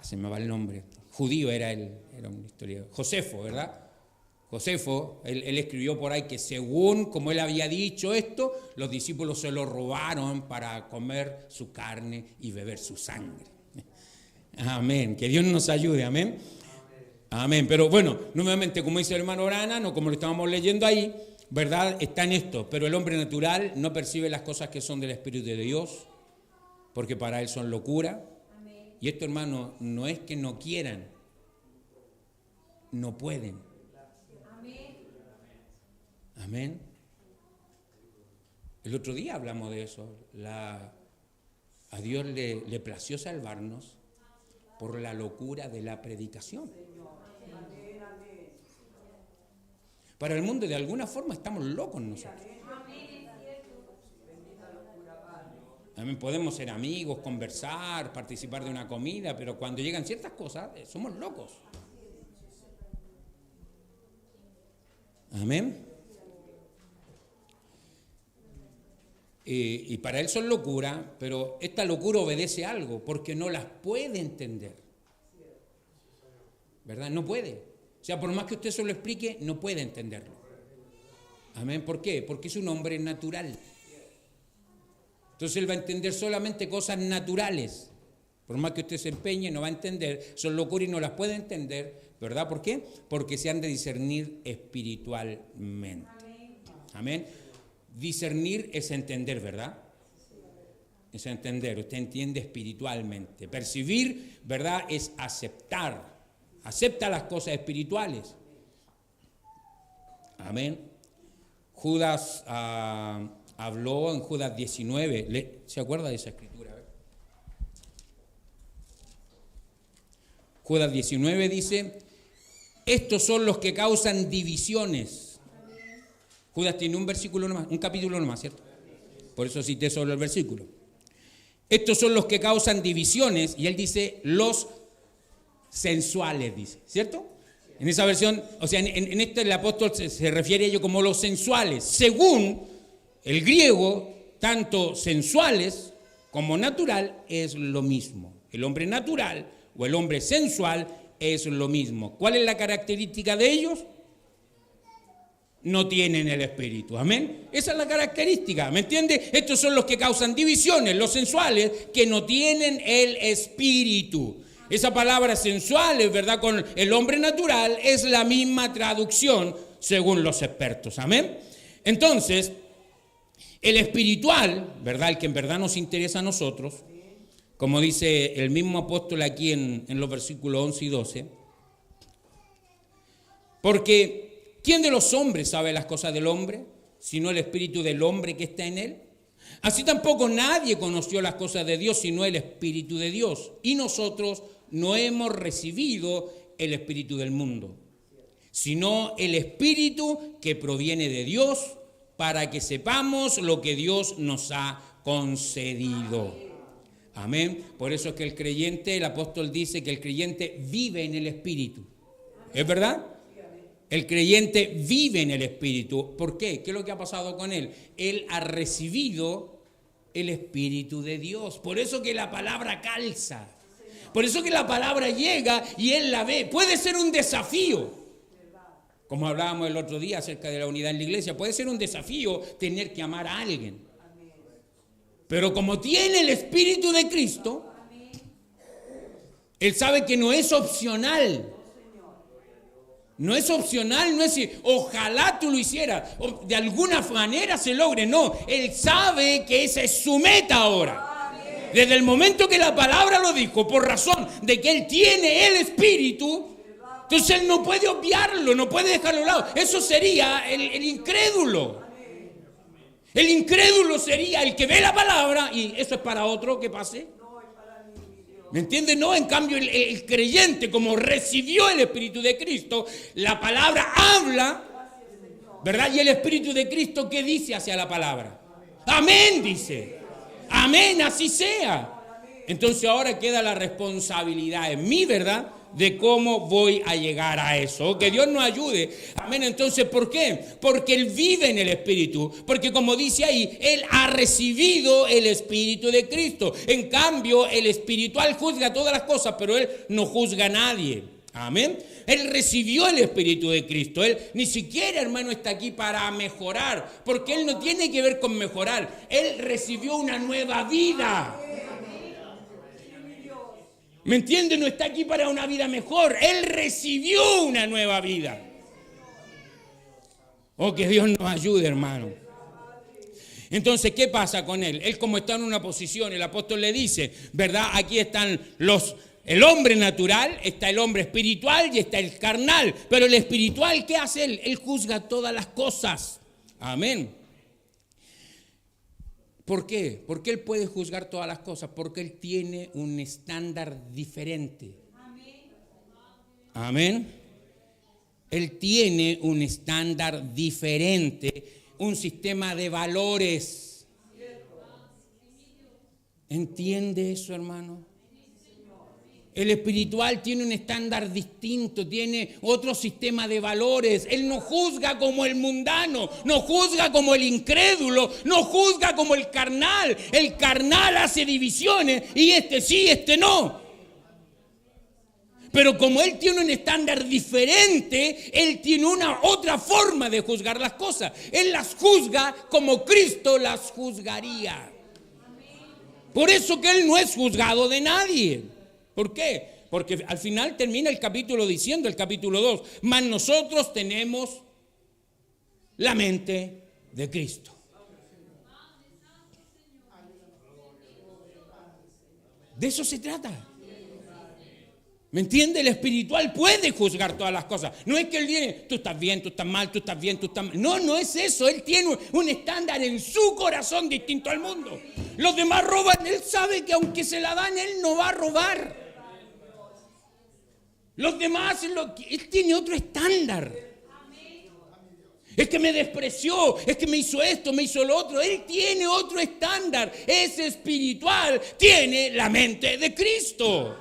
Se me va el nombre. Judío era un historiador. Josefo, ¿verdad? Josefo, él escribió por ahí que según como él había dicho esto, los discípulos se lo robaron para comer su carne y beber su sangre. Amén. Que Dios nos ayude, amén. Amén. Pero bueno, nuevamente, como dice el hermano Branham, o como lo estábamos leyendo ahí, ¿verdad? Está en esto. Pero el hombre natural no percibe las cosas que son del Espíritu de Dios, porque para él son locura. Y esto, hermano, no es que no quieran, no pueden. Amén. El otro día hablamos de eso. A Dios le plació salvarnos por la locura de la predicación. Para el mundo, de alguna forma, estamos locos nosotros. También podemos ser amigos, conversar, participar de una comida, pero cuando llegan ciertas cosas, somos locos. Amén. y para él son locura, pero esta locura obedece a algo, porque no las puede entender. ¿Verdad? No puede. O sea, por más que usted se lo explique, no puede entenderlo. Amén. ¿Por qué? Porque es un hombre natural. Entonces él va a entender solamente cosas naturales. Por más que usted se empeñe, no va a entender. Son locuras y no las puede entender. ¿Verdad? ¿Por qué? Porque se han de discernir espiritualmente. Amén. Discernir es entender, ¿verdad? Es entender. Usted entiende espiritualmente. Percibir, ¿verdad? Es aceptar. Acepta las cosas espirituales. Amén. Judas habló en Judas 19. ¿Se acuerda de esa escritura? Judas 19 dice: estos son los que causan divisiones. Judas tiene un versículo nomás, un capítulo nomás, ¿cierto? Por eso cité solo el versículo. Estos son los que causan divisiones, y él dice los sensuales, dice, ¿cierto? En esa versión, o sea, en esta el apóstol se refiere a ello como los sensuales. Según el griego, tanto sensuales como natural es lo mismo. El hombre natural o el hombre sensual es lo mismo. ¿Cuál es la característica de ellos? No tienen el espíritu, amén. Esa es la característica, ¿me entiende? Estos son los que causan divisiones, los sensuales, que no tienen el espíritu. Esa palabra sensual, es verdad, con el hombre natural, es la misma traducción según los expertos, amén. Entonces, el espiritual, ¿verdad? El que en verdad nos interesa a nosotros, como dice el mismo apóstol aquí en los versículos 11 y 12, porque ¿quién de los hombres sabe las cosas del hombre, sino el espíritu del hombre que está en él? Así tampoco nadie conoció las cosas de Dios, sino el espíritu de Dios. Y nosotros no hemos recibido el espíritu del mundo, sino el espíritu que proviene de Dios, para que sepamos lo que Dios nos ha concedido. Amén. Por eso es que el creyente, el apóstol dice que el creyente vive en el espíritu. ¿Es verdad? El creyente vive en el espíritu. ¿Por qué? ¿Qué es lo que ha pasado con él? Él ha recibido el espíritu de Dios. Por eso que la palabra calza. Por eso que la palabra llega y él la ve. Puede ser un desafío. Como hablábamos el otro día acerca de la unidad en la iglesia, puede ser un desafío tener que amar a alguien. Pero como tiene el espíritu de Cristo, él sabe que no es opcional. No es opcional, no es decir, ojalá tú lo hicieras, o de alguna manera se logre. No, él sabe que esa es su meta ahora. Desde el momento que la palabra lo dijo, por razón de que él tiene el espíritu, entonces él no puede obviarlo, no puede dejarlo a un lado. Eso sería el incrédulo. El incrédulo sería el que ve la palabra y eso es para otro que pase. ¿Me entiendes? No, en cambio el creyente, como recibió el Espíritu de Cristo, la palabra habla, ¿verdad? Y el Espíritu de Cristo, ¿qué dice hacia la palabra? Amén, dice. Amén, así sea. Entonces ahora queda la responsabilidad en mí, ¿verdad?, de cómo voy a llegar a eso. Que Dios nos ayude. Amén. Entonces, ¿por qué? Porque Él vive en el Espíritu. Porque como dice ahí, Él ha recibido el Espíritu de Cristo. En cambio, el espiritual juzga todas las cosas, pero Él no juzga a nadie. Amén. Él recibió el Espíritu de Cristo. Él ni siquiera, hermano, está aquí para mejorar. Porque Él no tiene que ver con mejorar. Él recibió una nueva vida. ¿Me entiende? No está aquí para una vida mejor. Él recibió una nueva vida. Oh, que Dios nos ayude, hermano. Entonces, ¿qué pasa con él? Él, como está en una posición, el apóstol le dice, ¿verdad? Aquí están el hombre natural, está el hombre espiritual y está el carnal. Pero el espiritual, ¿qué hace él? Él juzga todas las cosas. Amén. ¿Por qué? Porque Él puede juzgar todas las cosas, porque Él tiene un estándar diferente. Amén. Él tiene un estándar diferente, un sistema de valores. ¿Entiende eso, hermano? El espiritual tiene un estándar distinto, tiene otro sistema de valores. Él no juzga como el mundano, no juzga como el incrédulo, no juzga como el carnal. El carnal hace divisiones y este sí, este no. Pero como él tiene un estándar diferente, él tiene una otra forma de juzgar las cosas. Él las juzga como Cristo las juzgaría. Por eso que él no es juzgado de nadie. ¿Por qué? Porque al final termina el capítulo diciendo, el capítulo 2, mas nosotros tenemos la mente de Cristo. De eso se trata. ¿Me entiende? El espiritual puede juzgar todas las cosas. No es que él viene, tú estás bien, tú estás mal, tú estás bien, tú estás mal. No, no es eso. Él tiene un estándar en su corazón distinto al mundo. Los demás roban. Él sabe que aunque se la dan, él no va a robar. Los demás, él tiene otro estándar. Es que me despreció, es que me hizo esto, me hizo lo otro. Él tiene otro estándar. Es espiritual, tiene la mente de Cristo.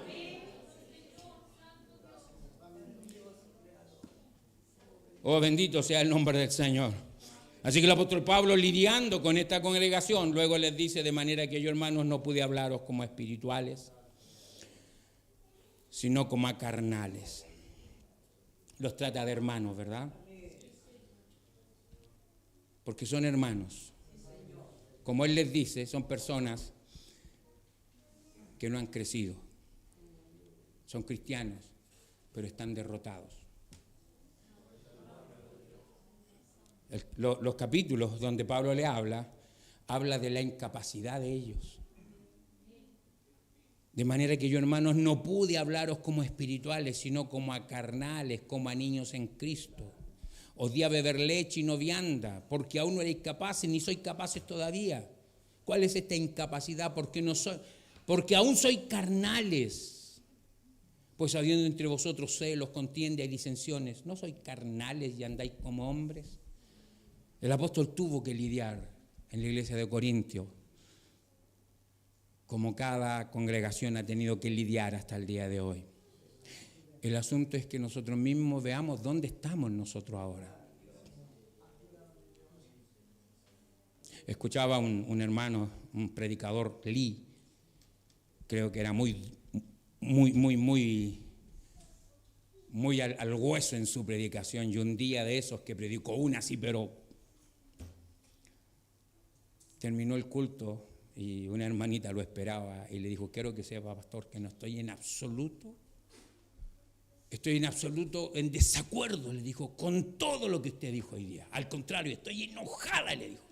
Oh, bendito sea el nombre del Señor. Así que el apóstol Pablo, lidiando con esta congregación, luego les dice: de manera que yo, hermanos, no pude hablaros como espirituales, sino como a carnales. Los trata de hermanos, ¿verdad? Porque son hermanos. Como él les dice, son personas que no han crecido. Son cristianos, pero están derrotados. Los capítulos donde Pablo le habla de la incapacidad de ellos. De manera que yo, hermanos, no pude hablaros como espirituales, sino como a carnales, como a niños en Cristo. Os di a beber leche y no vianda, porque aún no erais capaces, ni sois capaces todavía. ¿Cuál es esta incapacidad? Porque aún sois carnales. Pues habiendo entre vosotros celos, contiendas y disensiones, ¿no sois carnales y andáis como hombres? El apóstol tuvo que lidiar en la iglesia de Corintios, como cada congregación ha tenido que lidiar hasta el día de hoy. El asunto es que nosotros mismos veamos dónde estamos nosotros ahora. Escuchaba un hermano, un predicador, Lee, creo que era muy al hueso en su predicación, y un día de esos que predicó una así, pero terminó el culto y una hermanita lo esperaba y le dijo: quiero que sepa, pastor, que no estoy en absoluto en desacuerdo, le dijo, con todo lo que usted dijo hoy día. Al contrario, estoy enojada, le dijo.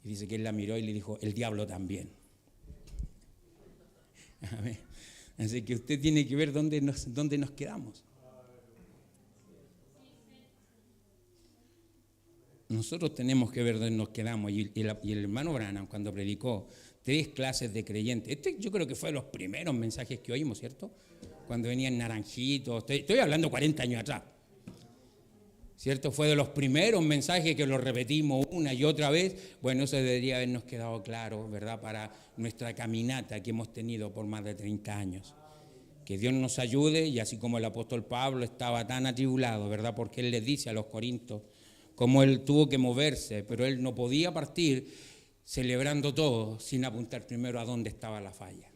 Y dice que él la miró y le dijo: el diablo también. Amén. Así que usted tiene que ver dónde nos quedamos. Nosotros tenemos que ver dónde nos quedamos. Y el hermano Branham, cuando predicó 3 clases de creyentes, yo creo que fue de los primeros mensajes que oímos, ¿cierto? Cuando venían naranjitos, estoy hablando 40 años atrás, ¿cierto? Fue de los primeros mensajes que los repetimos una y otra vez. Bueno, eso debería habernos quedado claro, ¿verdad? Para nuestra caminata que hemos tenido por más de 30 años. Que Dios nos ayude, y así como el apóstol Pablo estaba tan atribulado, ¿verdad? Porque él les dice a los corintios cómo él tuvo que moverse, pero él no podía partir celebrando todo sin apuntar primero a dónde estaba la falla.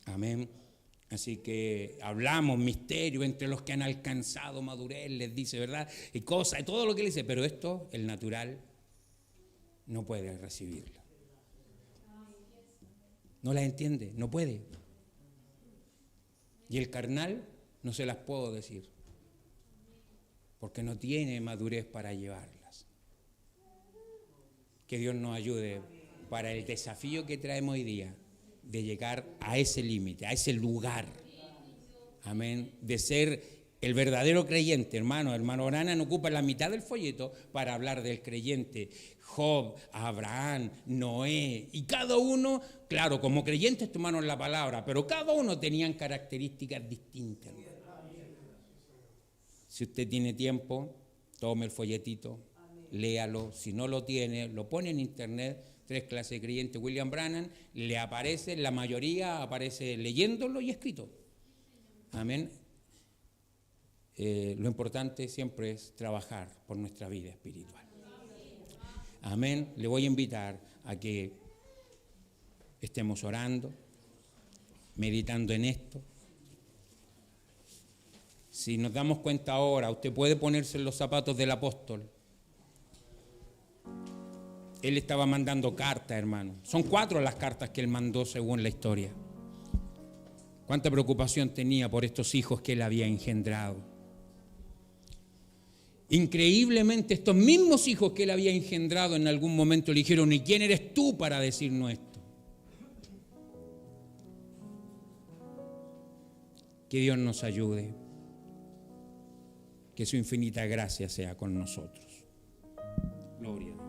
Amén. Así que hablamos misterio entre los que han alcanzado madurez, les dice, ¿verdad? Y cosas, y todo lo que él dice, pero esto, el natural, no puede recibirlo. No las entiende, no puede. Y el carnal no se las puedo decir, porque no tiene madurez para llevarlas. Que Dios nos ayude para el desafío que traemos hoy día, de llegar a ese límite, a ese lugar, amén, de ser el verdadero creyente. Hermano Branham ocupa la mitad del folleto para hablar del creyente. Job, Abraham, Noé, y cada uno, claro, como creyentes tomaron la palabra, pero cada uno tenían características distintas. Si usted tiene tiempo, tome el folletito, léalo. Si no lo tiene, lo pone en internet, Tres clases de creyentes, William Branham, le aparece, la mayoría aparece leyéndolo y escrito. Amén. Lo importante siempre es trabajar por nuestra vida espiritual. Amén. Le voy a invitar a que estemos orando, meditando en esto. Si nos damos cuenta ahora, usted puede ponerse en los zapatos del apóstol. Él estaba mandando cartas, hermano. Son 4 las cartas que él mandó según la historia. Cuánta preocupación tenía por estos hijos que él había engendrado. Increíblemente, estos mismos hijos que él había engendrado en algún momento le dijeron: ¿y quién eres tú para decirnos esto? Que Dios nos ayude. Que su infinita gracia sea con nosotros. Gloria a Dios.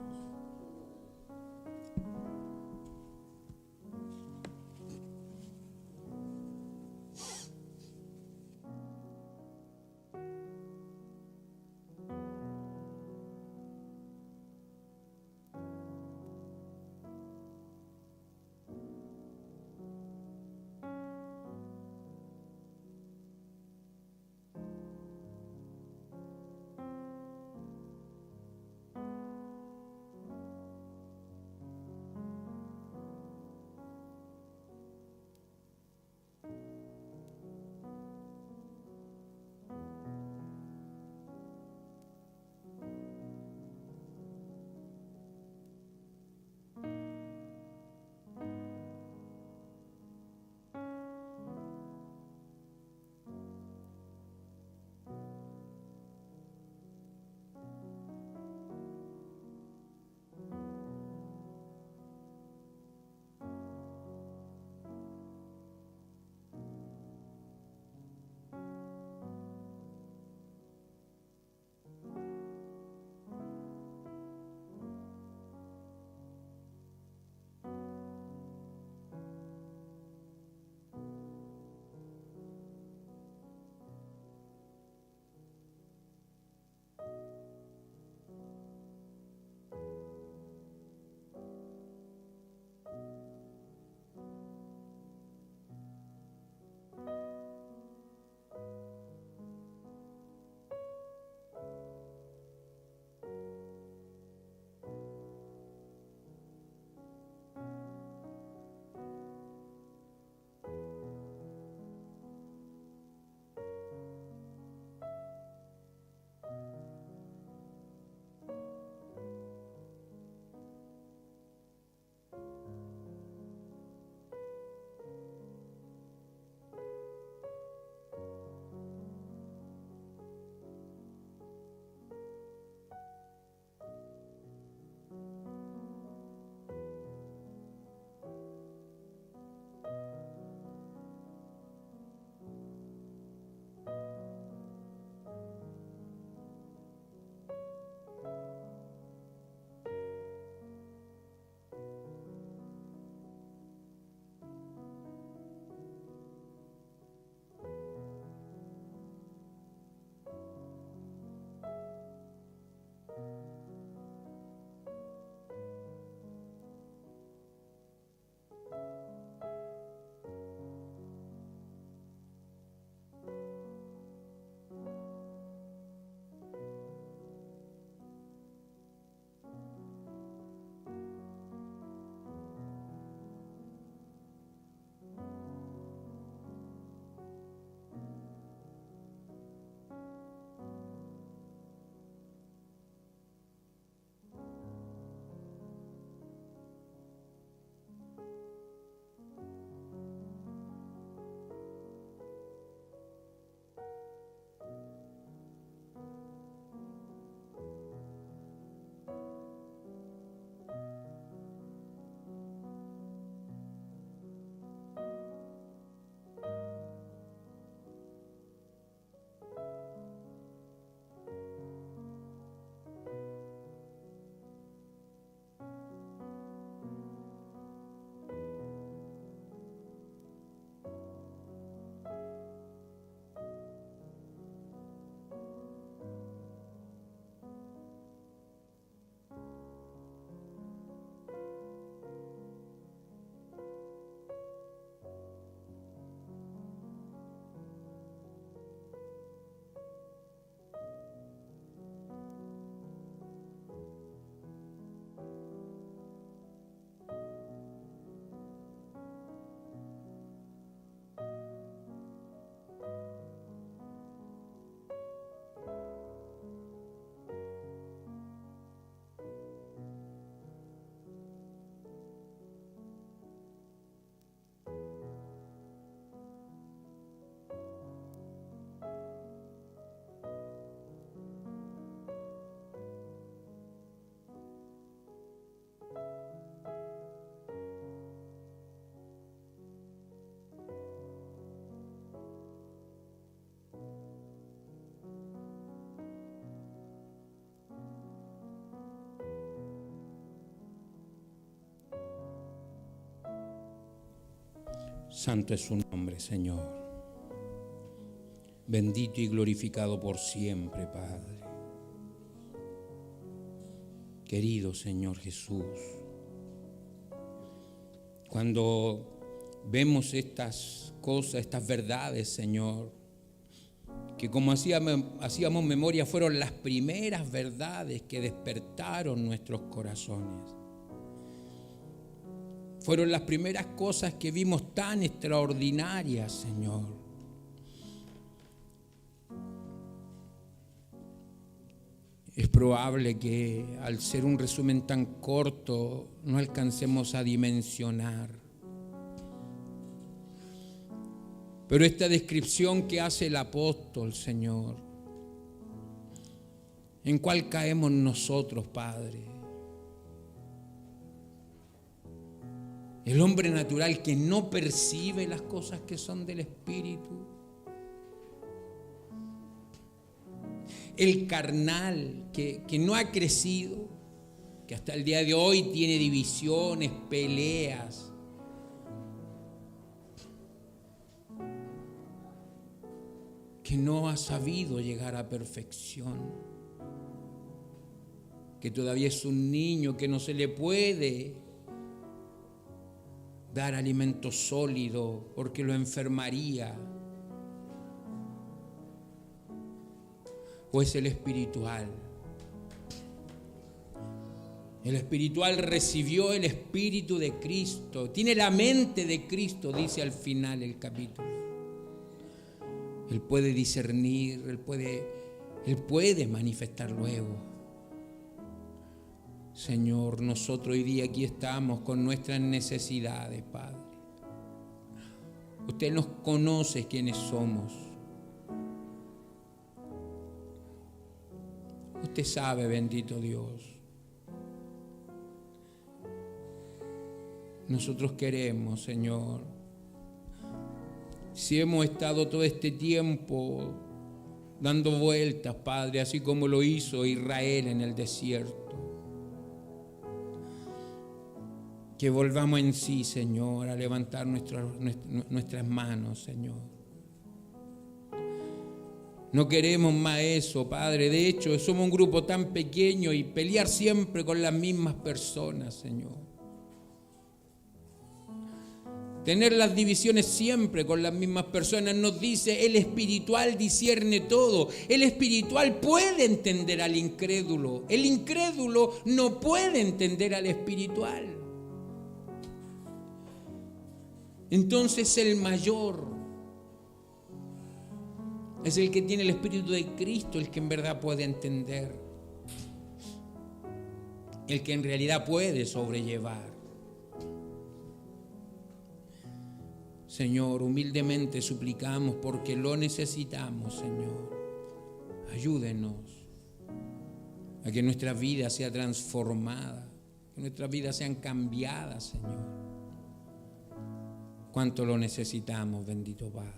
Santo es su nombre, Señor. Bendito y glorificado por siempre, Padre. Querido Señor Jesús, cuando vemos estas cosas, estas verdades, Señor, que como hacíamos memoria, fueron las primeras verdades que despertaron nuestros corazones. Fueron las primeras cosas que vimos tan extraordinarias, Señor. Es probable que al ser un resumen tan corto no alcancemos a dimensionar. Pero esta descripción que hace el apóstol, Señor, ¿en cuál caemos nosotros, Padre? El hombre natural que no percibe las cosas que son del Espíritu. El carnal que no ha crecido, que hasta el día de hoy tiene divisiones, peleas. Que no ha sabido llegar a perfección. Que todavía es un niño, que no se le puede dar alimento sólido porque lo enfermaría. O es el espiritual. El espiritual recibió el Espíritu de Cristo, tiene la mente de Cristo, dice al final el capítulo. Él puede discernir, Él puede manifestar luego. Señor, nosotros hoy día aquí estamos con nuestras necesidades, Padre. Usted nos conoce quiénes somos. Usted sabe, bendito Dios. Nosotros queremos, Señor, si hemos estado todo este tiempo dando vueltas, Padre, así como lo hizo Israel en el desierto, que volvamos en sí, Señor, a levantar nuestras manos, Señor. No queremos más eso, Padre. De hecho, somos un grupo tan pequeño y pelear siempre con las mismas personas, Señor. Tener las divisiones siempre con las mismas personas nos dice, el espiritual discierne todo. El espiritual puede entender al incrédulo. El incrédulo no puede entender al espiritual. Entonces el mayor es el que tiene el Espíritu de Cristo, el que en verdad puede entender, el que en realidad puede sobrellevar. Señor, humildemente suplicamos porque lo necesitamos, Señor. Ayúdenos a que nuestra vida sea transformada, que nuestras vidas sean cambiadas, Señor. Cuánto lo necesitamos, bendito Padre.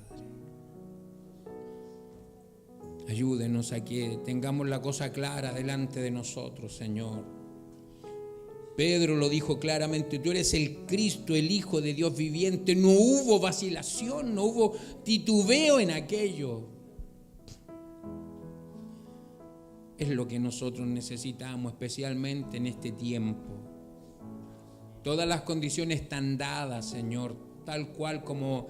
Ayúdenos a que tengamos la cosa clara delante de nosotros, Señor. Pedro lo dijo claramente, tú eres el Cristo, el Hijo de Dios viviente. No hubo vacilación, no hubo titubeo en aquello. Es lo que nosotros necesitamos, especialmente en este tiempo. Todas las condiciones están dadas, Señor, tal cual como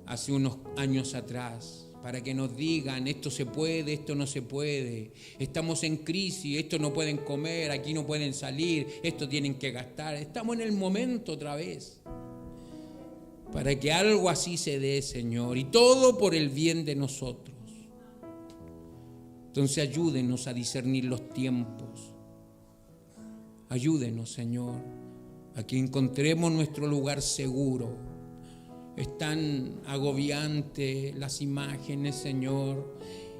hace unos años atrás, para que nos digan, esto se puede, esto no se puede, estamos en crisis, esto no pueden comer, aquí no pueden salir, esto tienen que gastar. Estamos en el momento otra vez, para que algo así se dé, Señor, y todo por el bien de nosotros. Entonces ayúdenos a discernir los tiempos, ayúdenos, Señor, a que encontremos nuestro lugar seguro. Es tan agobiante las imágenes, Señor,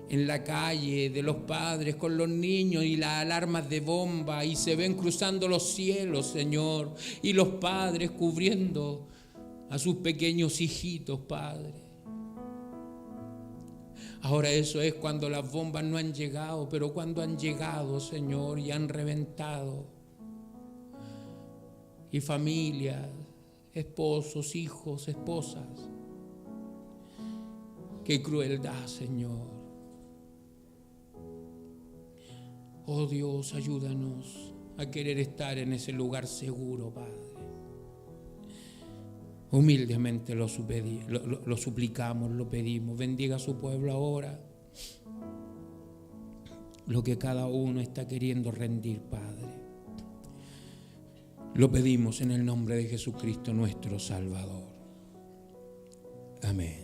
en la calle de los padres con los niños y las alarmas de bomba, y se ven cruzando los cielos, Señor, y los padres cubriendo a sus pequeños hijitos, Padre. Ahora eso es cuando las bombas no han llegado, pero cuando han llegado, Señor, y han reventado. Y familias, esposos, hijos, esposas, Qué crueldad, Señor. Oh Dios, ayúdanos a querer estar en ese lugar seguro, Padre. Humildemente lo suplicamos, lo pedimos. Bendiga a su pueblo ahora. Lo que cada uno está queriendo rendir, Padre. Lo pedimos en el nombre de Jesucristo, nuestro Salvador. Amén.